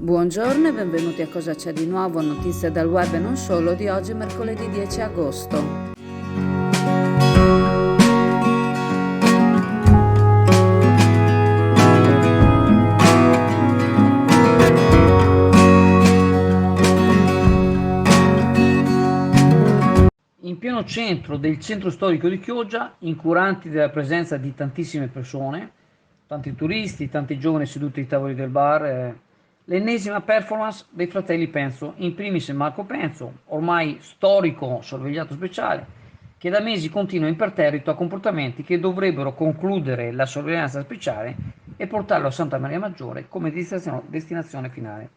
Buongiorno e benvenuti a Cosa c'è di nuovo, notizie dal web e non solo, di oggi mercoledì 10 agosto. In pieno centro del centro storico di Chioggia, incuranti della presenza di tantissime persone, tanti turisti, tanti giovani seduti ai tavoli del bar, l'ennesima performance dei fratelli Penzo, in primis Marco Penzo, ormai storico sorvegliato speciale, che da mesi continua imperterrito a comportamenti che dovrebbero concludere la sorveglianza speciale e portarlo a Santa Maria Maggiore come destinazione finale.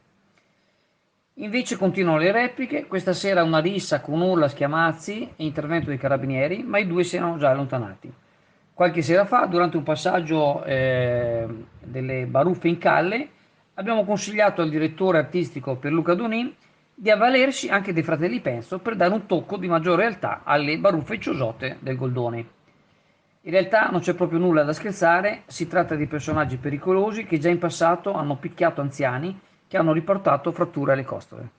Invece continuano le repliche, questa sera una rissa con urla, schiamazzi e intervento dei carabinieri, ma i due si erano già allontanati. Qualche sera fa, durante un passaggio delle baruffe in calle, abbiamo consigliato al direttore artistico Pierluca Donin di avvalersi anche dei fratelli Penzo per dare un tocco di maggior realtà alle baruffe ciosote del Goldoni. In realtà non c'è proprio nulla da scherzare, si tratta di personaggi pericolosi che già in passato hanno picchiato anziani che hanno riportato fratture alle costole.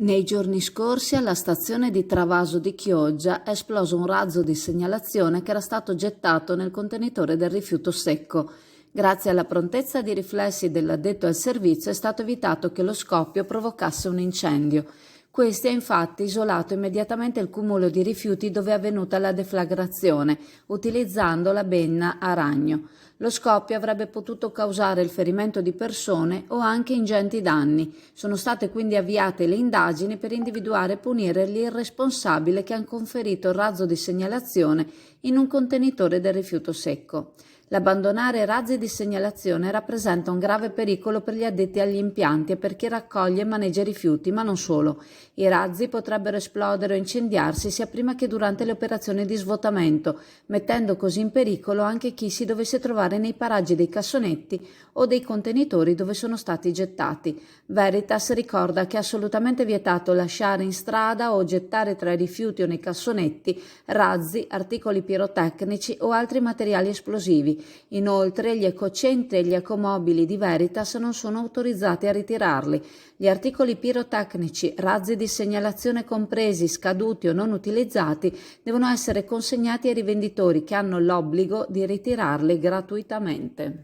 Nei giorni scorsi alla stazione di Travaso di Chioggia è esploso un razzo di segnalazione che era stato gettato nel contenitore del rifiuto secco. Grazie alla prontezza di riflessi dell'addetto al servizio è stato evitato che lo scoppio provocasse un incendio. Questi ha infatti isolato immediatamente il cumulo di rifiuti dove è avvenuta la deflagrazione, utilizzando la benna a ragno. Lo scoppio avrebbe potuto causare il ferimento di persone o anche ingenti danni. Sono state quindi avviate le indagini per individuare e punire l'irresponsabile che ha conferito il razzo di segnalazione in un contenitore del rifiuto secco. L'abbandonare razzi di segnalazione rappresenta un grave pericolo per gli addetti agli impianti e per chi raccoglie e maneggia i rifiuti, ma non solo. I razzi potrebbero esplodere o incendiarsi sia prima che durante le operazioni di svuotamento, mettendo così in pericolo anche chi si dovesse trovare nei paraggi dei cassonetti o dei contenitori dove sono stati gettati. Veritas ricorda che è assolutamente vietato lasciare in strada o gettare tra i rifiuti o nei cassonetti razzi, articoli pirotecnici o altri materiali esplosivi. Inoltre gli ecocentri e gli ecomobili di Veritas non sono autorizzati a ritirarli. Gli articoli pirotecnici, razzi di segnalazione compresi, scaduti o non utilizzati, devono essere consegnati ai rivenditori che hanno l'obbligo di ritirarli gratuitamente.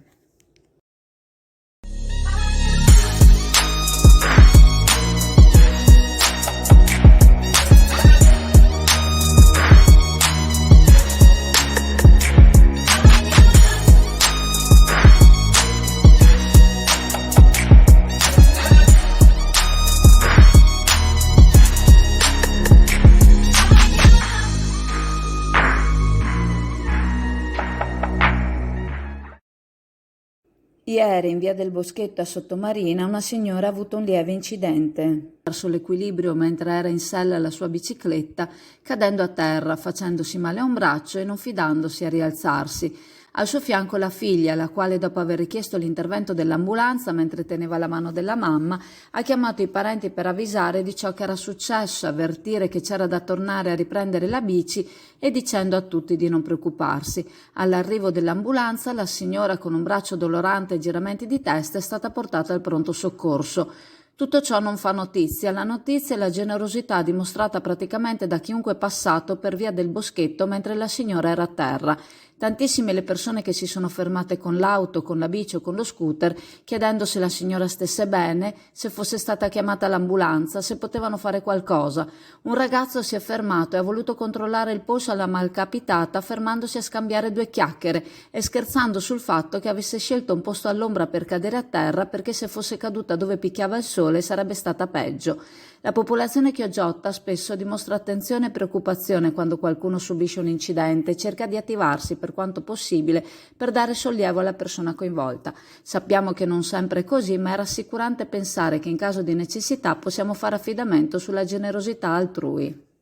Ieri in via del Boschetto a Sottomarina una signora ha avuto un lieve incidente. Ha perso l'equilibrio mentre era in sella alla sua bicicletta, cadendo a terra, facendosi male a un braccio e non fidandosi a rialzarsi. Al suo fianco la figlia, la quale dopo aver richiesto l'intervento dell'ambulanza mentre teneva la mano della mamma, ha chiamato i parenti per avvisare di ciò che era successo, avvertire che c'era da tornare a riprendere la bici e dicendo a tutti di non preoccuparsi. All'arrivo dell'ambulanza la signora con un braccio dolorante e giramenti di testa è stata portata al pronto soccorso. Tutto ciò non fa notizia, la notizia è la generosità dimostrata praticamente da chiunque è passato per via del Boschetto mentre la signora era a terra. Tantissime le persone che si sono fermate con l'auto, con la bici o con lo scooter, chiedendo se la signora stesse bene, se fosse stata chiamata l'ambulanza, se potevano fare qualcosa. Un ragazzo si è fermato e ha voluto controllare il polso alla malcapitata fermandosi a scambiare 2 chiacchiere e scherzando sul fatto che avesse scelto un posto all'ombra per cadere a terra perché se fosse caduta dove picchiava il sole sarebbe stata peggio. La popolazione chioggiotta spesso dimostra attenzione e preoccupazione quando qualcuno subisce un incidente e cerca di attivarsi per quanto possibile per dare sollievo alla persona coinvolta. Sappiamo che non sempre è così, ma è rassicurante pensare che in caso di necessità possiamo fare affidamento sulla generosità altrui.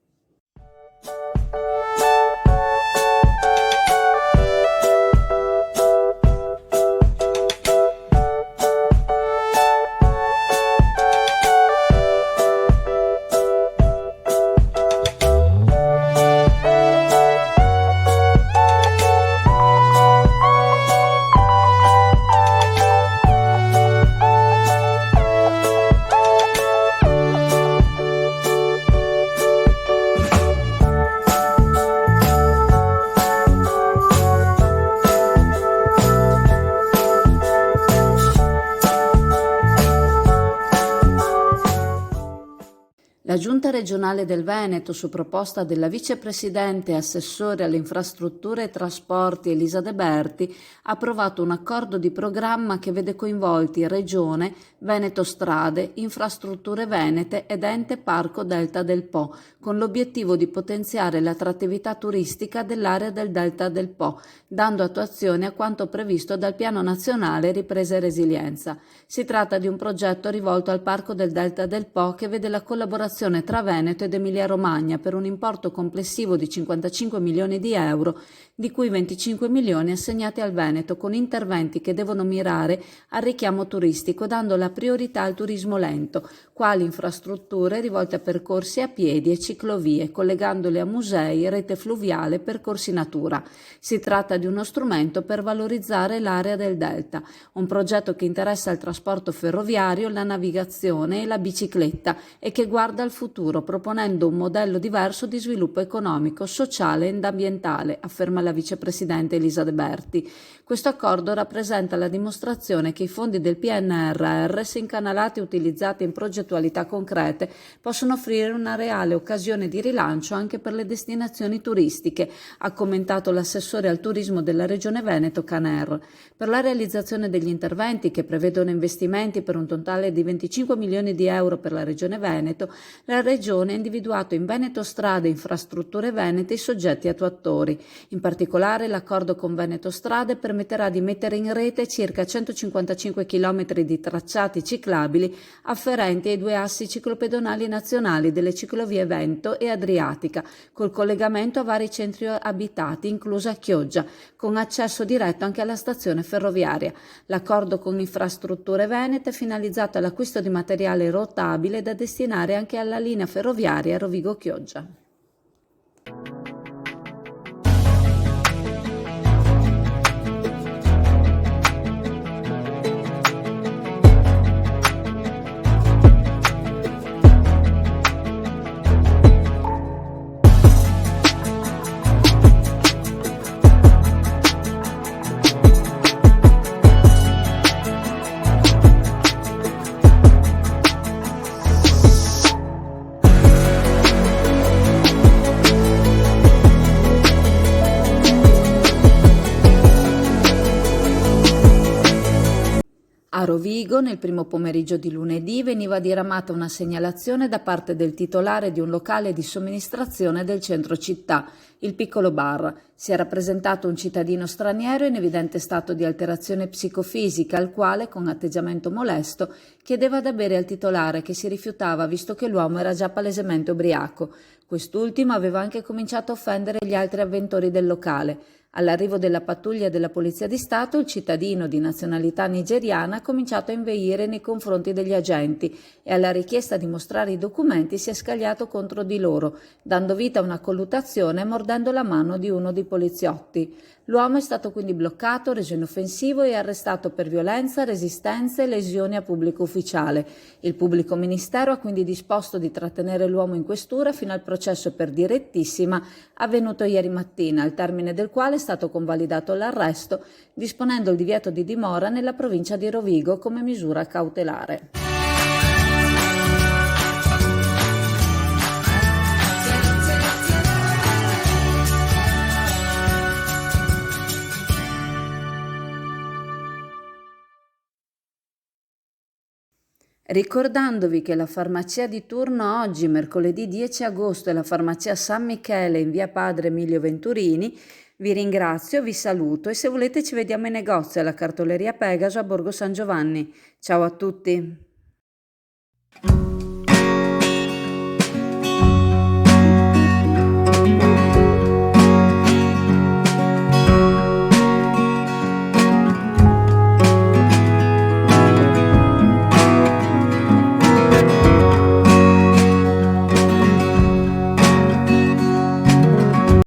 La Giunta regionale del Veneto, su proposta della vicepresidente e assessore alle infrastrutture e trasporti Elisa De Berti, ha approvato un accordo di programma che vede coinvolti Regione, Veneto Strade, Infrastrutture Venete ed Ente Parco Delta del Po, con l'obiettivo di potenziare l'attrattività turistica dell'area del Delta del Po, dando attuazione a quanto previsto dal Piano Nazionale Ripresa e Resilienza. Si tratta di un progetto rivolto al Parco del Delta del Po che vede la collaborazione tra Veneto ed Emilia-Romagna per un importo complessivo di 55 milioni di euro, di cui 25 milioni assegnati al Veneto, con interventi che devono mirare al richiamo turistico, dando la priorità al turismo lento, quali infrastrutture rivolte a percorsi a piedi e ciclovie, collegandole a musei, rete fluviale, percorsi natura. Si tratta di uno strumento per valorizzare l'area del Delta, un progetto che interessa il trasporto ferroviario, la navigazione e la bicicletta e che guarda al futuro, proponendo un modello diverso di sviluppo economico, sociale ed ambientale, afferma la vicepresidente Elisa De Berti. Questo accordo rappresenta la dimostrazione che i fondi del PNRR, se incanalati e utilizzati in progettualità concrete, possono offrire una reale occasione di rilancio anche per le destinazioni turistiche, ha commentato l'assessore al turismo della Regione Veneto Caner. Per la realizzazione degli interventi, che prevedono investimenti per un totale di 25 milioni di euro per la Regione Veneto, la Regione ha individuato in Veneto Strade e Infrastrutture Venete i soggetti attuatori. In particolare, l'accordo con Veneto Strade permetterà di mettere in rete circa 155 km di tracciati ciclabili afferenti ai 2 assi ciclopedonali nazionali delle ciclovie Vento e Adriatica, col collegamento a vari centri abitati, inclusa Chioggia, con accesso diretto anche alla stazione ferroviaria. L'accordo con Infrastrutture Venete è finalizzato all'acquisto di materiale rotabile da destinare anche alla linea ferroviaria Rovigo-Chioggia. A Rovigo, nel primo pomeriggio di lunedì, veniva diramata una segnalazione da parte del titolare di un locale di somministrazione del centro città, il Piccolo Bar. Si era presentato un cittadino straniero in evidente stato di alterazione psicofisica, al quale, con atteggiamento molesto, chiedeva da bere al titolare, che si rifiutava visto che l'uomo era già palesemente ubriaco. Quest'ultimo aveva anche cominciato a offendere gli altri avventori del locale. All'arrivo della pattuglia della Polizia di Stato, il cittadino di nazionalità nigeriana ha cominciato a inveire nei confronti degli agenti e alla richiesta di mostrare i documenti si è scagliato contro di loro, dando vita a una colluttazione e mordendo la mano di uno dei poliziotti. L'uomo è stato quindi bloccato, reso inoffensivo e arrestato per violenza, resistenza e lesioni a pubblico ufficiale. Il pubblico ministero ha quindi disposto di trattenere l'uomo in questura fino al processo per direttissima avvenuto ieri mattina, al termine del quale è stato convalidato l'arresto, disponendo il divieto di dimora nella provincia di Rovigo come misura cautelare. Ricordandovi che la farmacia di turno oggi, mercoledì 10 agosto, è la farmacia San Michele in via Padre Emilio Venturini, vi ringrazio, vi saluto e se volete ci vediamo in negozio alla cartoleria Pegaso a Borgo San Giovanni. Ciao a tutti!